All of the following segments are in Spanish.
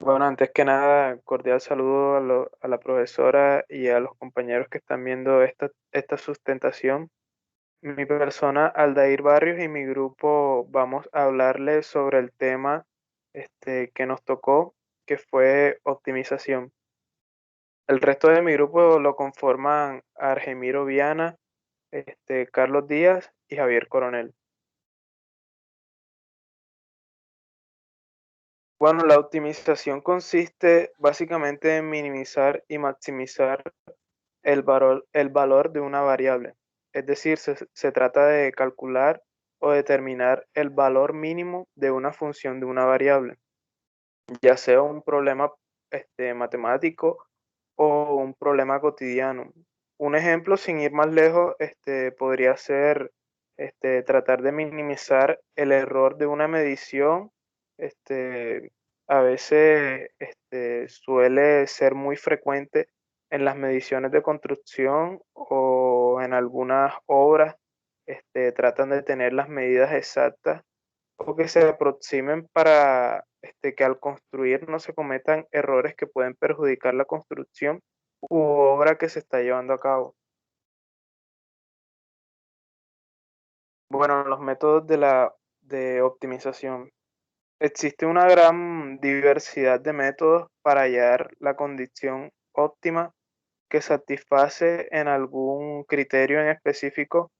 Bueno, antes que nada, cordial saludo a la profesora y a los compañeros que están viendo esta sustentación. Mi persona, Aldair Barrios, y mi grupo vamos a hablarles sobre el tema que nos tocó, que fue optimización. El resto de mi grupo lo conforman Argemiro Viana, Carlos Díaz y Javier Coronel. Bueno, la optimización consiste básicamente en minimizar y maximizar el valor de una variable. Es decir, se trata de calcular o determinar el valor mínimo de una función de una variable, ya sea un problema matemático o un problema cotidiano. Un ejemplo, sin ir más lejos, podría ser tratar de minimizar el error de una medición. A veces suele ser muy frecuente en las mediciones de construcción o en algunas obras. Tratan de tener las medidas exactas o que se aproximen para que al construir no se cometan errores que pueden perjudicar la construcción u obra que se está llevando a cabo. Bueno, los métodos de optimización. Existe una gran diversidad de métodos para hallar la condición óptima que satisface en algún criterio en específico.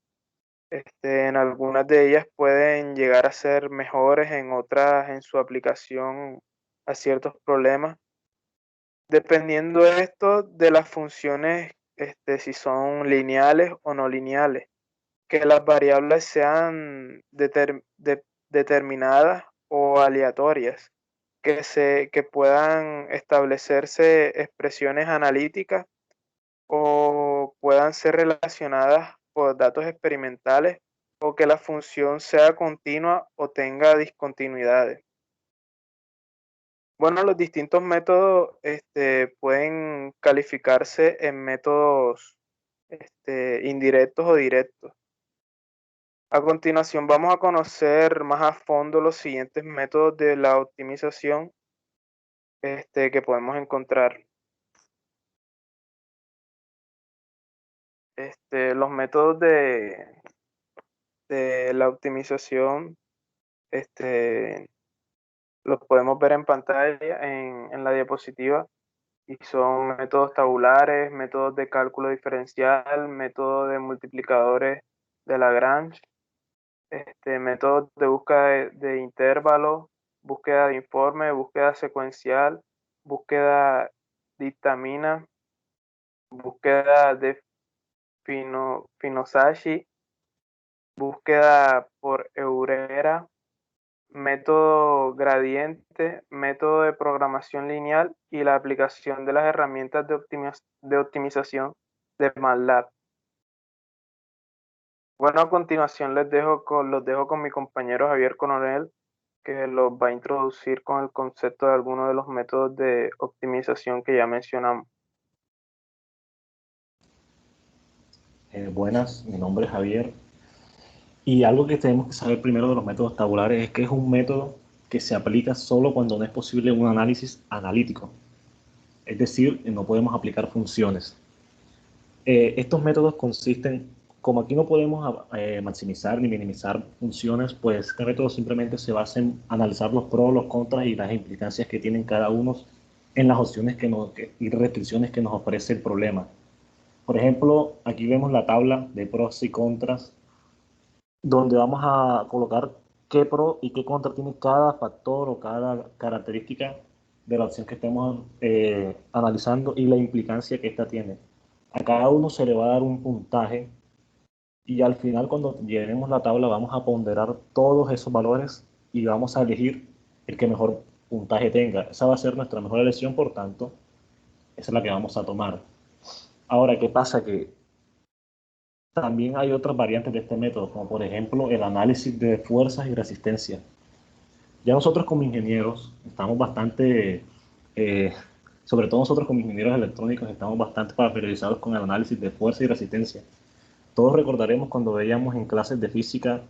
En algunas de ellas pueden llegar a ser mejores, en otras en su aplicación a ciertos problemas. Dependiendo esto de las funciones, si son lineales o no lineales, que las variables sean determinadas o aleatorias, que puedan establecerse expresiones analíticas o puedan ser relacionadas por datos experimentales o que la función sea continua o tenga discontinuidades. Bueno, los distintos métodos pueden calificarse en métodos indirectos o directos. A continuación vamos a conocer más a fondo los siguientes métodos de la optimización que podemos encontrar. Los métodos de la optimización este, los podemos ver en pantalla, en la diapositiva, y son métodos tabulares, métodos de cálculo diferencial, métodos de multiplicadores de Lagrange, métodos de búsqueda de intervalos, búsqueda de informe, búsqueda secuencial, búsqueda dictamina, búsqueda de Fibonacci, búsqueda por Eurera, método gradiente, método de programación lineal y la aplicación de las herramientas de optimización de MATLAB. Bueno, a continuación los dejo con mi compañero Javier Coronel, que los va a introducir con el concepto de algunos de los métodos de optimización que ya mencionamos. Buenas, mi nombre es Javier. Y algo que tenemos que saber primero de los métodos tabulares es que es un método que se aplica solo cuando no es posible un análisis analítico. Es decir, no podemos aplicar funciones. Estos métodos consisten, como aquí no podemos maximizar ni minimizar funciones, pues este método simplemente se basa en analizar los pros, los contras y las implicancias que tienen cada uno en las opciones y restricciones que nos ofrece el problema. Por ejemplo, aquí vemos la tabla de pros y contras donde vamos a colocar qué pro y qué contra tiene cada factor o cada característica de la opción que estemos analizando y la implicancia que ésta tiene. A cada uno se le va a dar un puntaje y al final cuando llenemos la tabla vamos a ponderar todos esos valores y vamos a elegir el que mejor puntaje tenga. Esa va a ser nuestra mejor elección, por tanto, esa es la que vamos a tomar. Ahora, ¿qué pasa? Que también hay otras variantes de este método, como por ejemplo el análisis de fuerzas y resistencia. Ya nosotros como ingenieros estamos bastante, eh, sobre todo nosotros como ingenieros electrónicos, estamos bastante familiarizados con el análisis de fuerza y resistencia. Todos recordaremos cuando veíamos en clases de física,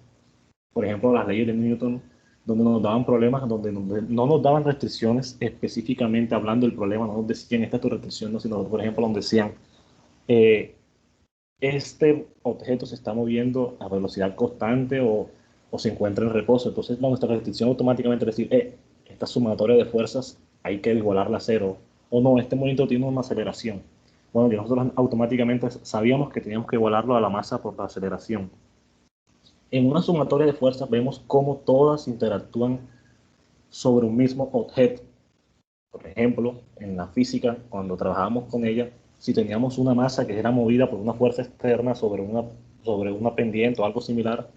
por ejemplo, las leyes de Newton, donde nos daban problemas, donde no nos daban restricciones específicamente hablando del problema, no nos decían esta es tu restricción, no, sino por ejemplo nos decían eh, este objeto se está moviendo a velocidad constante o se encuentra en reposo. Entonces nuestra restricción automáticamente es decir, esta sumatoria de fuerzas hay que igualarla a cero, o no, este movimiento tiene una aceleración. Bueno, y nosotros automáticamente sabíamos que teníamos que igualarlo a la masa por la aceleración. En una sumatoria de fuerzas vemos cómo todas interactúan sobre un mismo objeto. Por ejemplo, en la física, cuando trabajábamos con ella, si teníamos una masa que era movida por una fuerza externa sobre una pendiente o algo similar,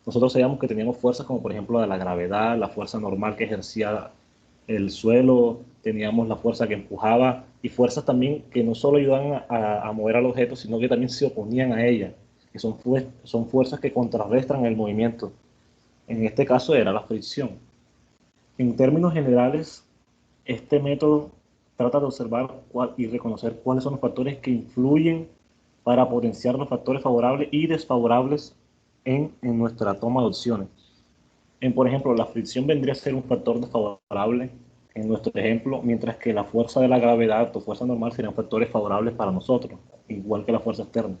nosotros sabíamos que teníamos fuerzas como por ejemplo de la gravedad, la fuerza normal que ejercía el suelo, teníamos la fuerza que empujaba y fuerzas también que no solo ayudaban a mover al objeto, sino que también se oponían a ella, que son fuerzas que contrarrestan el movimiento. En este caso era la fricción. En términos generales, este método trata de observar y reconocer cuáles son los factores que influyen para potenciar los factores favorables y desfavorables en nuestra toma de opciones. Por ejemplo, la fricción vendría a ser un factor desfavorable en nuestro ejemplo, mientras que la fuerza de la gravedad o fuerza normal serían factores favorables para nosotros, igual que la fuerza externa.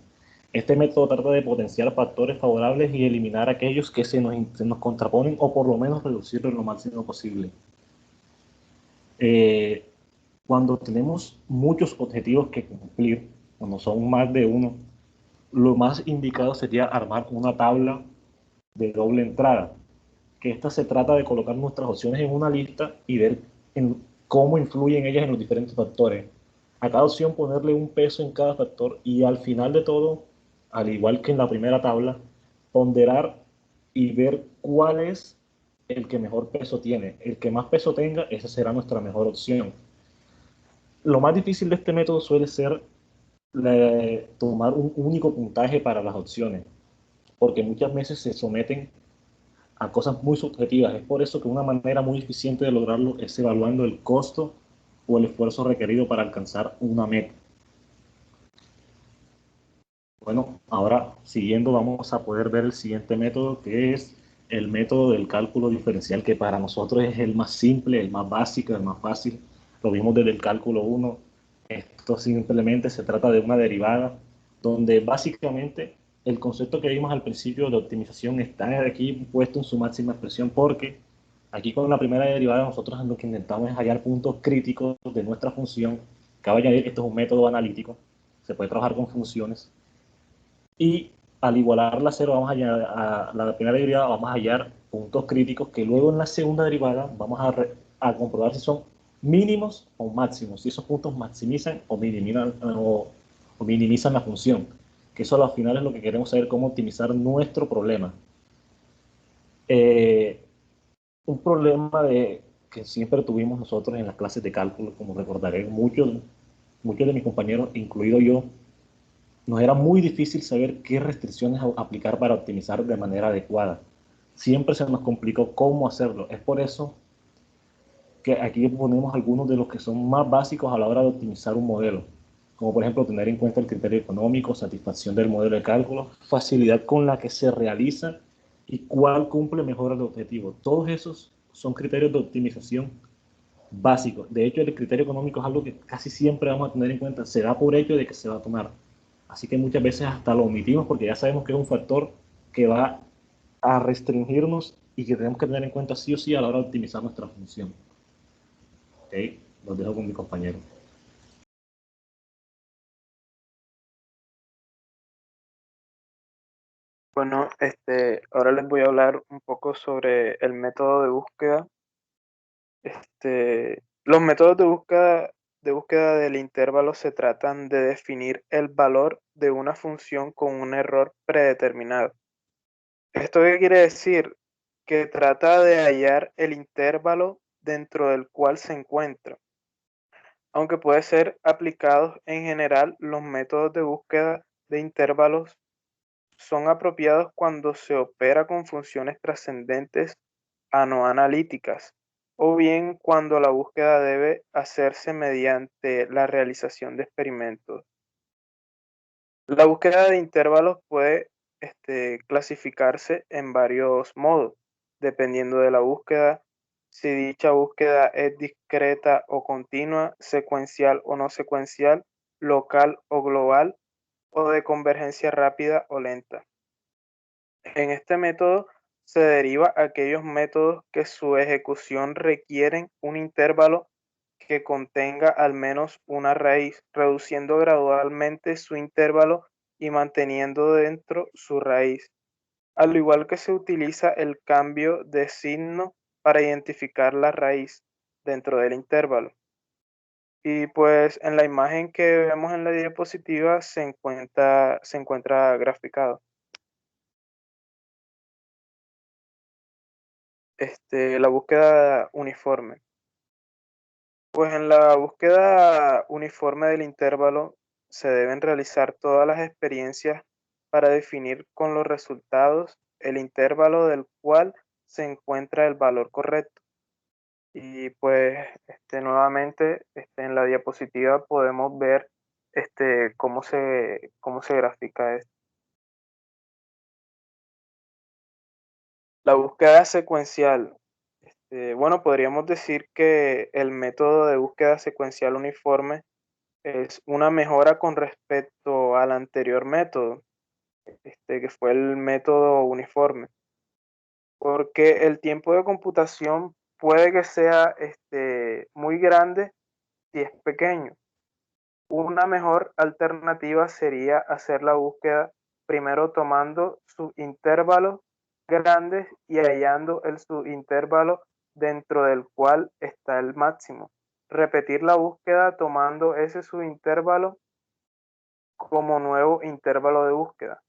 Este método trata de potenciar factores favorables y eliminar aquellos que se nos contraponen o por lo menos reducirlos lo máximo posible. Eh, Cuando tenemos muchos objetivos que cumplir, cuando son más de uno, lo más indicado sería armar una tabla de doble entrada, que esta se trata de colocar nuestras opciones en una lista y ver cómo influyen ellas en los diferentes factores. A cada opción ponerle un peso en cada factor y al final de todo, al igual que en la primera tabla, ponderar y ver cuál es el que mejor peso tiene. El que más peso tenga, esa será nuestra mejor opción. Lo más difícil de este método suele ser tomar un único puntaje para las opciones, porque muchas veces se someten a cosas muy subjetivas. Es por eso que una manera muy eficiente de lograrlo es evaluando el costo o el esfuerzo requerido para alcanzar una meta. Bueno, ahora siguiendo vamos a poder ver el siguiente método, que es el método del cálculo diferencial, que para nosotros es el más simple, el más básico, el más fácil. Lo vimos desde el cálculo 1. Esto simplemente se trata de una derivada, donde básicamente el concepto que vimos al principio de optimización está aquí puesto en su máxima expresión, porque aquí con la primera derivada nosotros lo que intentamos es hallar puntos críticos de nuestra función. Cabe añadir que esto es un método analítico, se puede trabajar con funciones y al igualar la cero, a la primera derivada, vamos a hallar puntos críticos que luego en la segunda derivada vamos a comprobar si son mínimos o máximos, si esos puntos maximizan o minimizan la función. Que eso al final es lo que queremos saber, cómo optimizar nuestro problema. Eh, un problema que siempre tuvimos nosotros en las clases de cálculo, como recordaré, muchos de mis compañeros, incluido yo, nos era muy difícil saber qué restricciones aplicar para optimizar de manera adecuada. Siempre se nos complicó cómo hacerlo. Es por eso que aquí ponemos algunos de los que son más básicos a la hora de optimizar un modelo, como por ejemplo tener en cuenta el criterio económico, satisfacción del modelo de cálculo, facilidad con la que se realiza y cuál cumple mejor el objetivo. Todos esos son criterios de optimización básicos. De hecho, el criterio económico es algo que casi siempre vamos a tener en cuenta. Se da por hecho de que se va a tomar. Así que muchas veces hasta lo omitimos porque ya sabemos que es un factor que va a restringirnos y que tenemos que tener en cuenta sí o sí a la hora de optimizar nuestra función. ¿Ok? Los dejo con mi compañero. Bueno, ahora les voy a hablar un poco sobre el método de búsqueda. Los métodos de búsqueda del intervalo se tratan de definir el valor de una función con un error predeterminado. ¿Esto qué quiere decir? Que trata de hallar el intervalo dentro del cual se encuentra. Aunque puede ser aplicados en general, los métodos de búsqueda de intervalos son apropiados cuando se opera con funciones trascendentes a no analíticas, o bien cuando la búsqueda debe hacerse mediante la realización de experimentos. La búsqueda de intervalos puede clasificarse en varios modos. dependiendo de la búsqueda, si dicha búsqueda es discreta o continua, secuencial o no secuencial, local o global, o de convergencia rápida o lenta. En este método se deriva aquellos métodos que su ejecución requieren un intervalo que contenga al menos una raíz, reduciendo gradualmente su intervalo y manteniendo dentro su raíz, al igual que se utiliza el cambio de signo para identificar la raíz dentro del intervalo. Y pues en la imagen que vemos en la diapositiva se encuentra graficado. La búsqueda uniforme. Pues en la búsqueda uniforme del intervalo se deben realizar todas las experiencias para definir con los resultados el intervalo del cual se encuentra el valor correcto. Y pues nuevamente en la diapositiva podemos ver cómo se grafica esto. La búsqueda secuencial. Bueno, podríamos decir que el método de búsqueda secuencial uniforme es una mejora con respecto al anterior método, que fue el método uniforme, porque el tiempo de computación puede que sea muy grande si es pequeño. Una mejor alternativa sería hacer la búsqueda primero tomando subintervalos grandes y hallando el subintervalo dentro del cual está el máximo. Repetir la búsqueda tomando ese subintervalo como nuevo intervalo de búsqueda.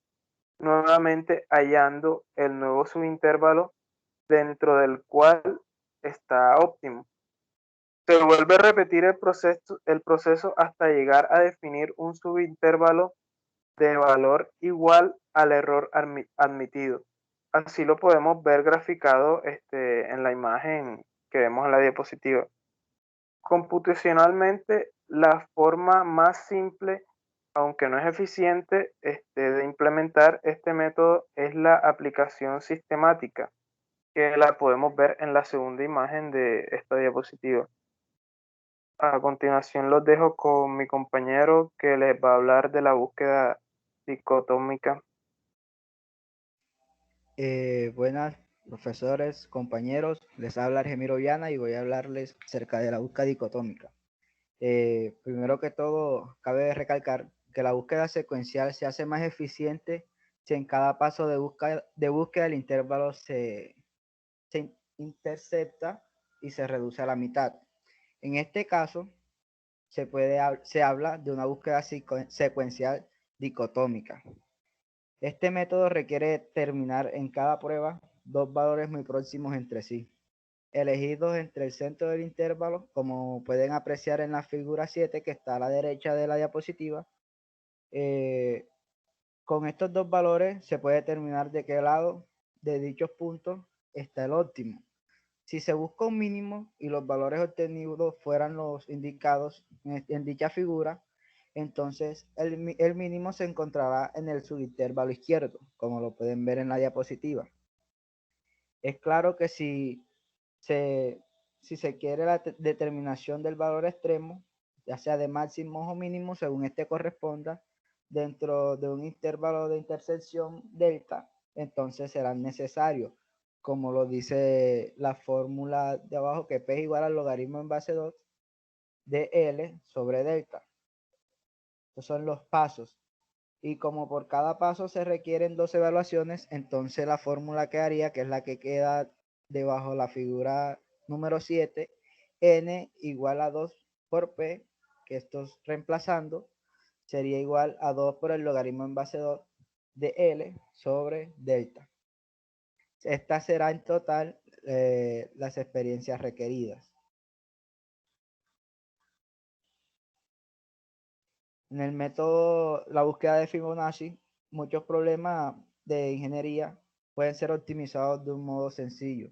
Nuevamente hallando el nuevo subintervalo dentro del cual está óptimo. Se vuelve a repetir el proceso hasta llegar a definir un subintervalo de valor igual al error admitido. Así lo podemos ver graficado en la imagen que vemos en la diapositiva. Computacionalmente, la forma más simple, aunque no es eficiente, de implementar este método es la aplicación sistemática, que la podemos ver en la segunda imagen de esta diapositiva. A continuación los dejo con mi compañero que les va a hablar de la búsqueda dicotómica. Buenas, profesores, compañeros. Les habla Argemiro Viana y voy a hablarles acerca de la búsqueda dicotómica. Primero que todo, cabe recalcar que la búsqueda secuencial se hace más eficiente si en cada paso de búsqueda el intervalo se intercepta y se reduce a la mitad. En este caso, se habla de una búsqueda secuencial dicotómica. Este método requiere terminar en cada prueba dos valores muy próximos entre sí, elegidos entre el centro del intervalo, como pueden apreciar en la figura 7 que está a la derecha de la diapositiva. Con estos dos valores se puede determinar de qué lado de dichos puntos está el óptimo. Si se busca un mínimo y los valores obtenidos fueran los indicados en dicha figura, entonces el mínimo se encontrará en el subintervalo izquierdo, como lo pueden ver en la diapositiva. Es claro que si se quiere la determinación del valor extremo, ya sea de máximos o mínimos, según este corresponda, dentro de un intervalo de intersección delta, entonces será necesario, como lo dice la fórmula de abajo, que P es igual al logaritmo en base 2 de L sobre delta. Estos son los pasos. Y como por cada paso se requieren dos evaluaciones, entonces la fórmula quedaría, que es la que queda debajo la figura número 7, n igual a 2 por p, que esto reemplazando sería igual a 2 por el logaritmo en base 2 de L sobre delta. Esta será en total las experiencias requeridas. En el método, la búsqueda de Fibonacci, muchos problemas de ingeniería pueden ser optimizados de un modo sencillo.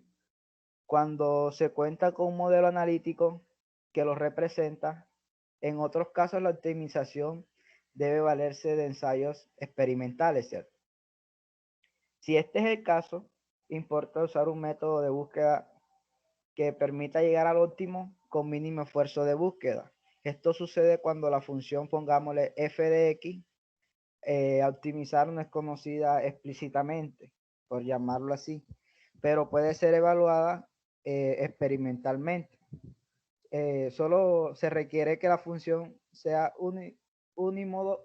Cuando se cuenta con un modelo analítico que los representa, en otros casos la optimización debe valerse de ensayos experimentales, ¿cierto? Si este es el caso, importa usar un método de búsqueda que permita llegar al óptimo con mínimo esfuerzo de búsqueda. Esto sucede cuando la función, pongámosle f de x, a optimizar no es conocida explícitamente, por llamarlo así, pero puede ser evaluada experimentalmente. Solo se requiere que la función sea unimodal,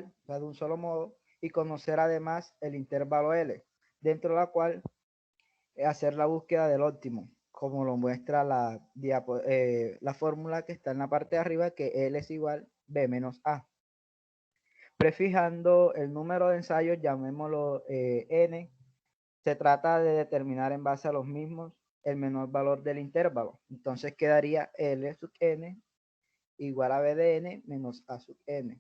o sea, de un solo modo, y conocer además el intervalo L, dentro de la cual hacer la búsqueda del óptimo, como lo muestra la fórmula que está en la parte de arriba, que L es igual B menos A. Prefijando el número de ensayos, llamémoslo N, se trata de determinar en base a los mismos el menor valor del intervalo. Entonces quedaría L sub N igual a B de N menos A sub N,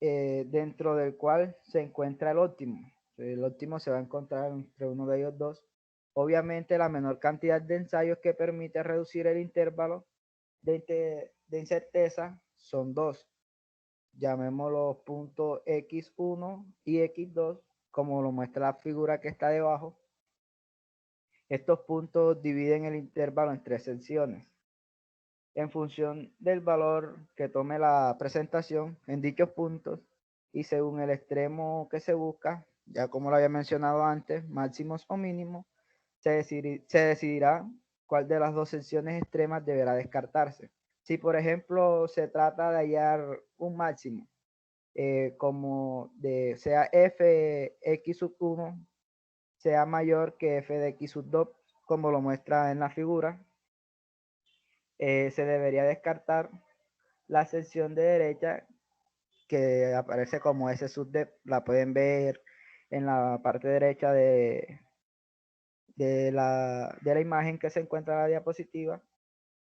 dentro del cual se encuentra el óptimo. El óptimo se va a encontrar entre uno de ellos dos. Obviamente la menor cantidad de ensayos que permite reducir el intervalo de incerteza son dos. Llamémoslo punto x1 y x2, como lo muestra la figura que está debajo. Estos puntos dividen el intervalo en tres secciones. En función del valor que tome la presentación en dichos puntos y según el extremo que se busca, ya como lo había mencionado antes, máximos o mínimos, se decidirá cuál de las dos secciones extremas deberá descartarse. Si por ejemplo se trata de hallar un máximo, como de sea f x sub 1 sea mayor que f de x sub 2, como lo muestra en la figura, se debería descartar la sección de derecha que aparece como S sub D. La pueden ver en la parte derecha de la imagen que se encuentra en la diapositiva.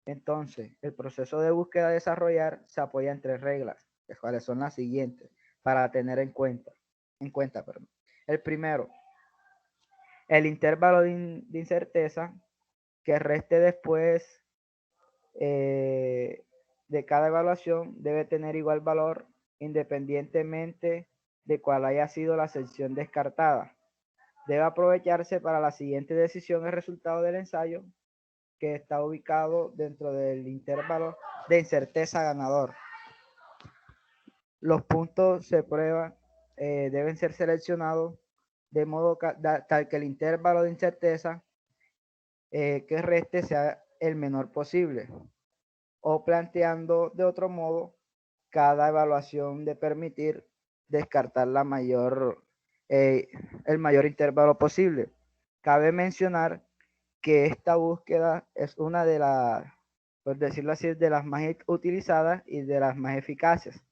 Entonces, el proceso de búsqueda a desarrollar se apoya en tres reglas, las cuales son las siguientes, para tener en cuenta. Perdón. El primero, el intervalo de incerteza que reste después de cada evaluación debe tener igual valor independientemente de cuál haya sido la sección descartada. Debe aprovecharse para la siguiente decisión el resultado del ensayo que está ubicado dentro del intervalo de incerteza ganador. Los puntos se prueban, deben ser seleccionados de modo tal que el intervalo de incerteza que reste sea el menor posible, o planteando de otro modo cada evaluación de permitir descartar el mayor intervalo posible. Cabe mencionar que esta búsqueda es una de las, por decirlo así, de las más utilizadas y de las más eficaces.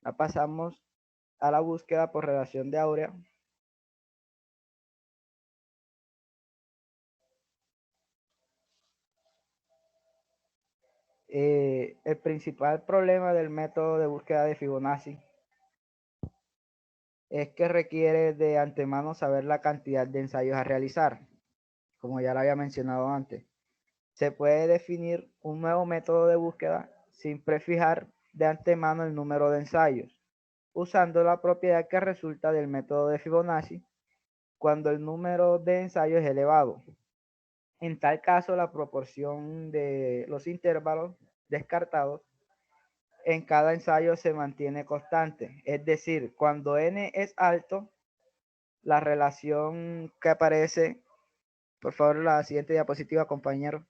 La pasamos a la búsqueda por relación de Aurea. El principal problema del método de búsqueda de Fibonacci es que requiere de antemano saber la cantidad de ensayos a realizar, como ya lo había mencionado antes. Se puede definir un nuevo método de búsqueda sin prefijar de antemano el número de ensayos, usando la propiedad que resulta del método de Fibonacci cuando el número de ensayos es elevado. En tal caso, la proporción de los intervalos descartados en cada ensayo se mantiene constante. Es decir, cuando n es alto, la relación que aparece, por favor, la siguiente diapositiva, compañero,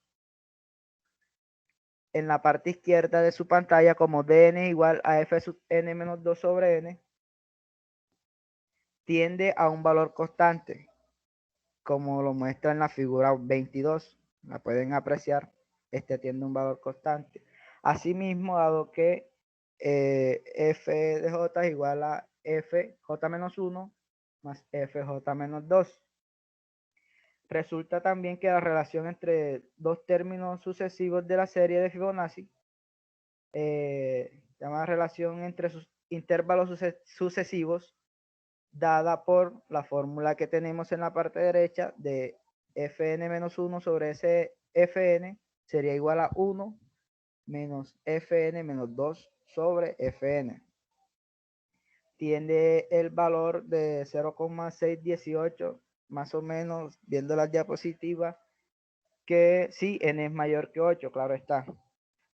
en la parte izquierda de su pantalla como dn igual a f sub n menos 2 sobre n, tiende a un valor constante, como lo muestra en la figura 22. La pueden apreciar, este tiende a un valor constante. Asimismo, dado que f de j es igual a fj menos 1 más fj menos 2. Resulta también que la relación entre dos términos sucesivos de la serie de Fibonacci, llamada relación entre sus intervalos sucesivos, dada por la fórmula que tenemos en la parte derecha de fn-1 sobre ese fn, sería igual a 1 menos fn menos 2 sobre fn. tiene el valor de 0,618, más o menos, viendo las diapositivas, que sí, n es mayor que 8, claro está.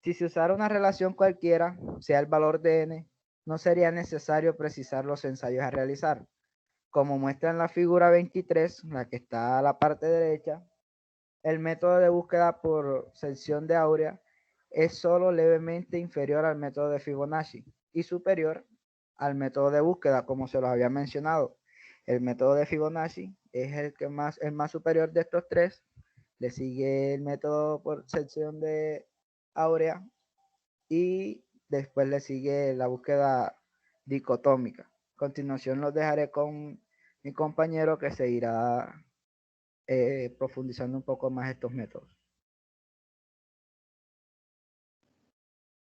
Si se usara una relación cualquiera, sea el valor de n, no sería necesario precisar los ensayos a realizar. Como muestra en la figura 23, la que está a la parte derecha, el método de búsqueda por sección de Aurea es solo levemente inferior al método de Fibonacci y superior al método de búsqueda, como se los había mencionado. El método de Fibonacci es el más superior de estos tres. Le sigue el método por sección de Aurea y después le sigue la búsqueda dicotómica. A continuación los dejaré con mi compañero que seguirá profundizando un poco más estos métodos.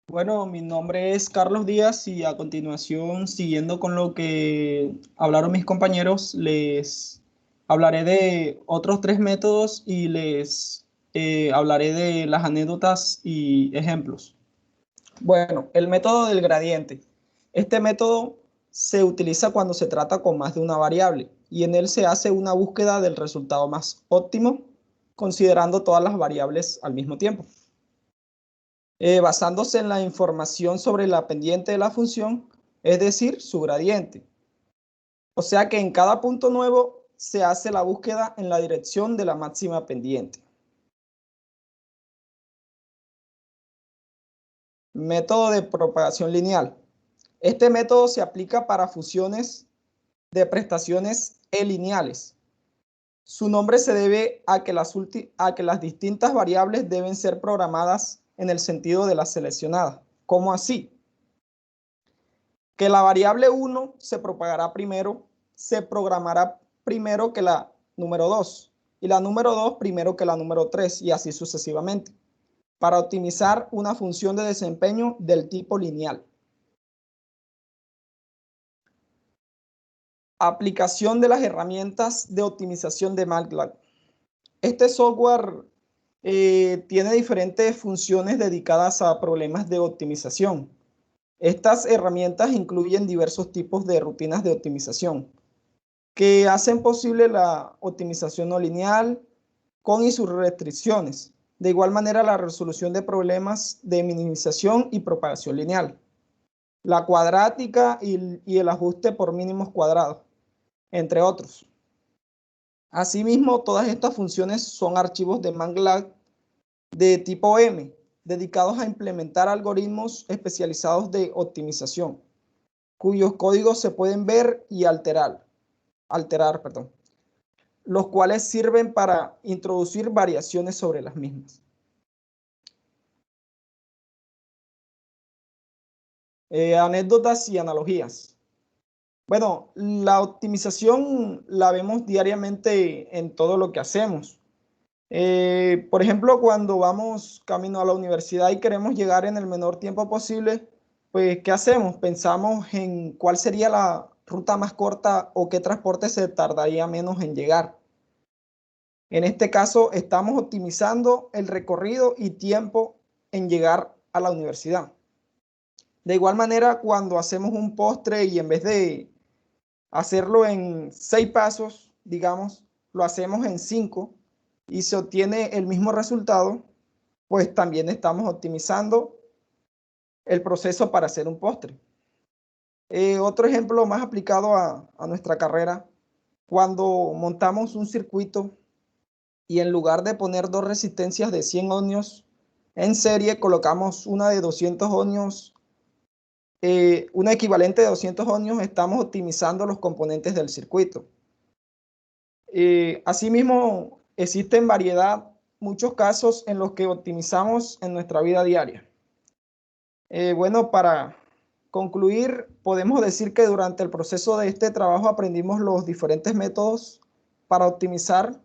Bueno, mi nombre es Carlos Díaz y a continuación, siguiendo con lo que hablaron mis compañeros, les hablaré de otros tres métodos y les hablaré de las anécdotas y ejemplos. Bueno, el método del gradiente. Este método se utiliza cuando se trata con más de una variable y en él se hace una búsqueda del resultado más óptimo, considerando todas las variables al mismo tiempo. Basándose en la información sobre la pendiente de la función, es decir, su gradiente. O sea que en cada punto nuevo se hace la búsqueda en la dirección de la máxima pendiente. Método de propagación lineal. Este método se aplica para funciones de prestaciones E-lineales. Su nombre se debe a que las distintas variables deben ser programadas en el sentido de la seleccionada. ¿Cómo así? Que la variable 1 se programará primero que la número 2 y la número 2 primero que la número 3 y así sucesivamente, para optimizar una función de desempeño del tipo lineal. Aplicación de las herramientas de optimización de MATLAB. Este software tiene diferentes funciones dedicadas a problemas de optimización. Estas herramientas incluyen diversos tipos de rutinas de optimización que hacen posible la optimización no lineal con y sus restricciones. De igual manera, la resolución de problemas de minimización y propagación lineal, la cuadrática y el ajuste por mínimos cuadrados, entre otros. Asimismo, todas estas funciones son archivos de MATLAB de tipo M, dedicados a implementar algoritmos especializados de optimización, cuyos códigos se pueden ver y alterar, los cuales sirven para introducir variaciones sobre las mismas. Anécdotas y analogías. Bueno, la optimización la vemos diariamente en todo lo que hacemos. Por ejemplo, cuando vamos camino a la universidad y queremos llegar en el menor tiempo posible, pues, ¿qué hacemos? Pensamos en cuál sería la ruta más corta o qué transporte se tardaría menos en llegar. En este caso, estamos optimizando el recorrido y tiempo en llegar a la universidad. De igual manera, cuando hacemos un postre y en vez de hacerlo en 6 pasos, digamos, lo hacemos en 5 y se obtiene el mismo resultado, pues también estamos optimizando el proceso para hacer un postre. Otro ejemplo más aplicado a nuestra carrera, cuando montamos un circuito y en lugar de poner 2 resistencias de 100 ohmios en serie, colocamos una de 200 ohmios, una equivalente de 200 ohmios, estamos optimizando los componentes del circuito. Asimismo, existen muchos casos en los que optimizamos en nuestra vida diaria. Bueno, para concluir, podemos decir que durante el proceso de este trabajo aprendimos los diferentes métodos para optimizar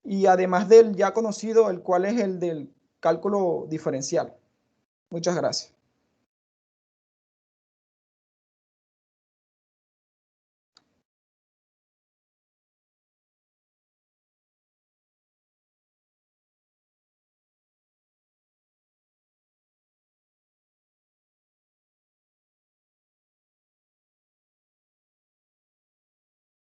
y además del ya conocido, el cual es el del cálculo diferencial. Muchas gracias.